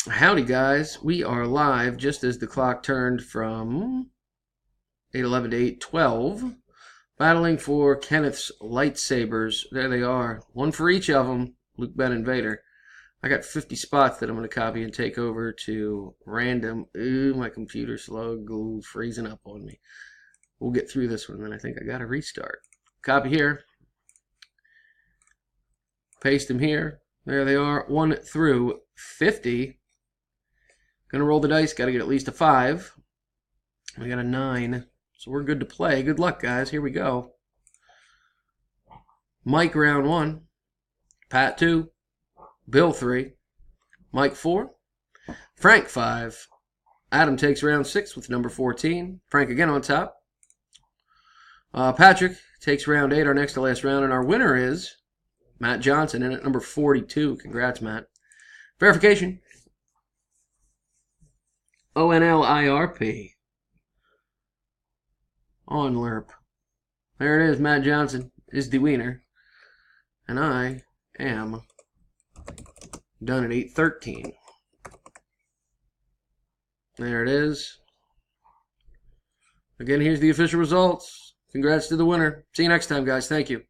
Howdy, guys. We are live just as the clock turned from 8:11 to 8:12. Battling for Kenneth's lightsabers. There they are. One for each of them. Luke, Ben, and Vader. I got 50 spots that I'm going to copy and take over to random. Ooh, my computer's slow. Ooh, freezing up on me. We'll get through this one, then I think I got to restart. Copy here. Paste them here. There they are. 1 through 50. Gonna roll the dice. Got to get at least a 5. We got a 9. So we're good to play. Good luck, guys. Here we go. Mike, round 1. Pat, 2. Bill, 3. Mike, 4. Frank, 5. Adam takes round 6 with number 14. Frank again on top. Patrick takes round 8, our next to last round. And our winner is Matt Johnson in at number 42. Congrats, Matt. Verification. ONLIRP. On LERP. There it is. Matt Johnson is the winner. And I am done at 8:13. There it is. Again, here's the official results. Congrats to the winner. See you next time, guys. Thank you.